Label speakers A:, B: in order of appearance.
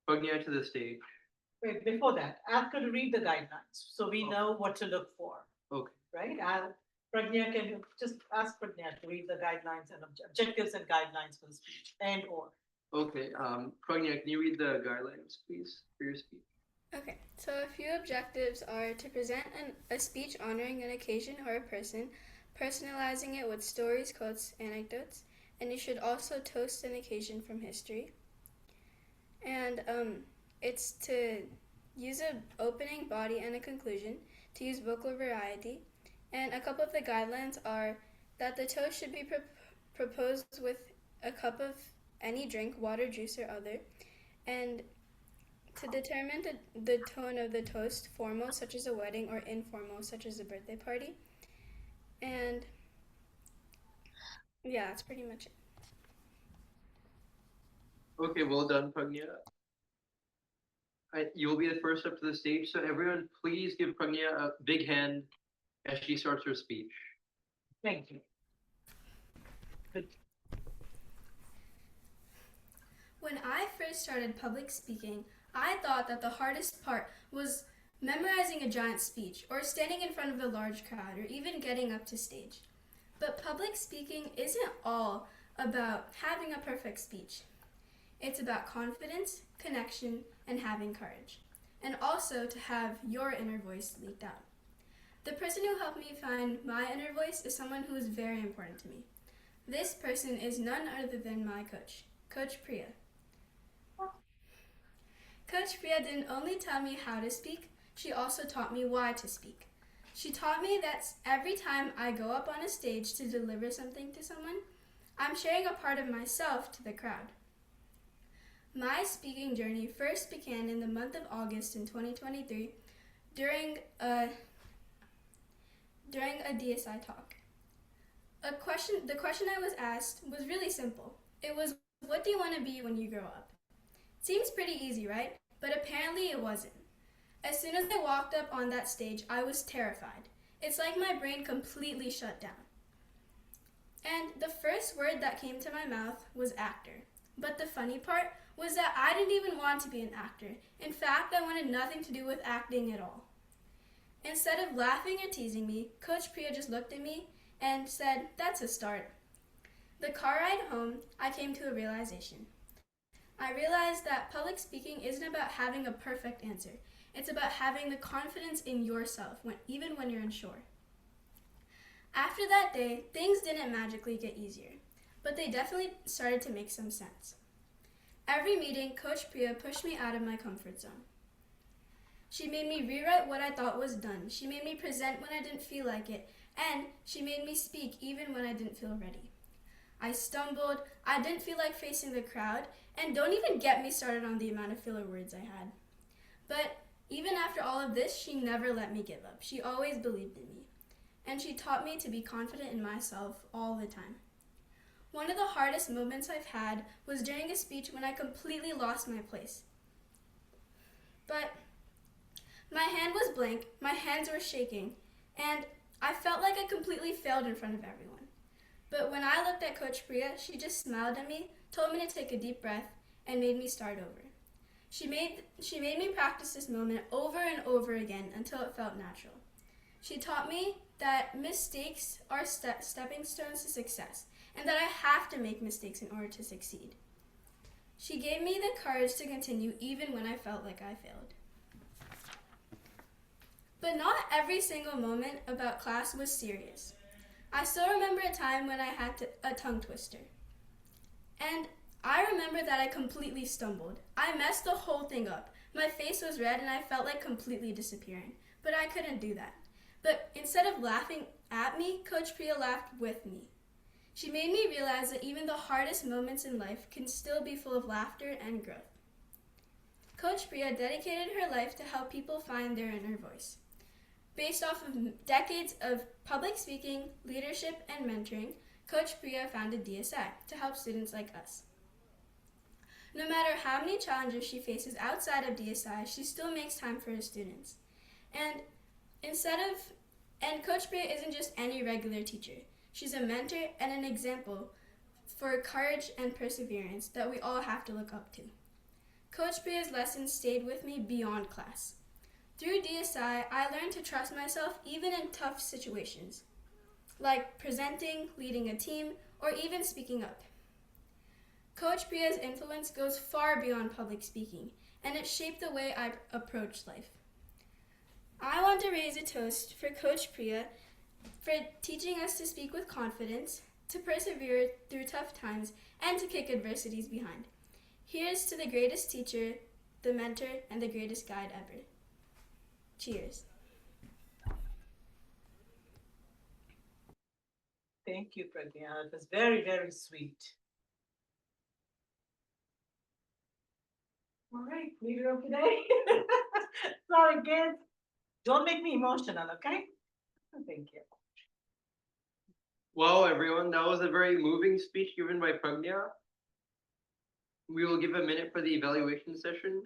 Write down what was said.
A: Pragnya to the stage.
B: Wait, before that, ask her to read the guidelines so we know what to look for,
A: Okay.
B: right? Pragnya can just ask Pragnya to read the guidelines and objectives and guidelines for the speech and or.
A: Okay. Pragnya, can you read the guidelines, please, for your speech?
C: Okay, so a few objectives are to present a speech honoring an occasion or a person, personalizing it with stories, quotes, anecdotes, and you should also toast an occasion from history. And it's to use an opening, body, and a conclusion, to use vocal variety. And a couple of the guidelines are that the toast should be proposed with a cup of any drink, water, juice, or other, and to determine the tone of the toast, formal, such as a wedding, or informal, such as a birthday party. And yeah, that's pretty much it.
A: Okay, well done, Pragnya. You'll be the first up to the stage, so everyone, please give Pragnya a big hand as she starts her speech.
B: Thank you. Good.
C: When I first started public speaking, I thought that the hardest part was memorizing a giant speech, or standing in front of a large crowd, or even getting up to stage. But public speaking isn't all about having a perfect speech. It's about confidence, connection, and having courage. And also to have your inner voice leaked out. The person who helped me find my inner voice is someone who is very important to me. This person is none other than my coach, Coach Priya. Coach Priya didn't only tell me how to speak, she also taught me why to speak. She taught me that every time I go up on a stage to deliver something to someone, I'm sharing a part of myself to the crowd. My speaking journey first began in the month of August in 2023 during a DSI talk. The question I was asked was really simple. It was, what do you want to be when you grow up? Seems pretty easy, right? But apparently it wasn't. As soon as I walked up on that stage, I was terrified. It's like my brain completely shut down. And the first word that came to my mouth was actor. But the funny part was that I didn't even want to be an actor. In fact, I wanted nothing to do with acting at all. Instead of laughing or teasing me, Coach Priya just looked at me and said, "That's a start." The car ride home, I came to a realization. I realized that public speaking isn't about having a perfect answer. It's about having the confidence in yourself, even when you're unsure. After that day, things didn't magically get easier, but they definitely started to make some sense. Every meeting, Coach Priya pushed me out of my comfort zone. She made me rewrite what I thought was done. She made me present when I didn't feel like it, and she made me speak even when I didn't feel ready. I stumbled, I didn't feel like facing the crowd, and don't even get me started on the amount of filler words I had. But even after all of this, she never let me give up. She always believed in me, and she taught me to be confident in myself all the time. One of the hardest moments I've had was during a speech when I completely lost my place. But my hand was blank, my hands were shaking, and I felt like I completely failed in front of everyone. But when I looked at Coach Priya, she just smiled at me, told me to take a deep breath, and made me start over. She made me practice this moment over and over again until it felt natural. She taught me that mistakes are stepping stones to success, and that I have to make mistakes in order to succeed. She gave me the courage to continue even when I felt like I failed. But not every single moment about class was serious. I still remember a time when I had a tongue twister. And I remember that I completely stumbled. I messed the whole thing up. My face was red and I felt like completely disappearing. But I couldn't do that. But instead of laughing at me, Coach Priya laughed with me. She made me realize that even the hardest moments in life can still be full of laughter and growth. Coach Priya dedicated her life to help people find their inner voice. Based off of decades of public speaking, leadership, and mentoring, Coach Priya founded DSI to help students like us. No matter how many challenges she faces outside of DSI, she still makes time for her students. And Coach Priya isn't just any regular teacher. She's a mentor and an example for courage and perseverance that we all have to look up to. Coach Priya's lessons stayed with me beyond class. Through DSI, I learned to trust myself even in tough situations, like presenting, leading a team, or even speaking up. Coach Priya's influence goes far beyond public speaking, and it shaped the way I approach life. I want to raise a toast for Coach Priya for teaching us to speak with confidence, to persevere through tough times, and to kick adversities behind. Here's to the greatest teacher, the mentor, and the greatest guide ever. Cheers.
B: Thank you, Pragnya. It was very, very sweet. All right, leader of the day. Sorry, kids. Don't make me emotional, okay? Thank you.
A: Wow, everyone, that was a very moving speech given by Pragnya. We will give a minute for the evaluation session.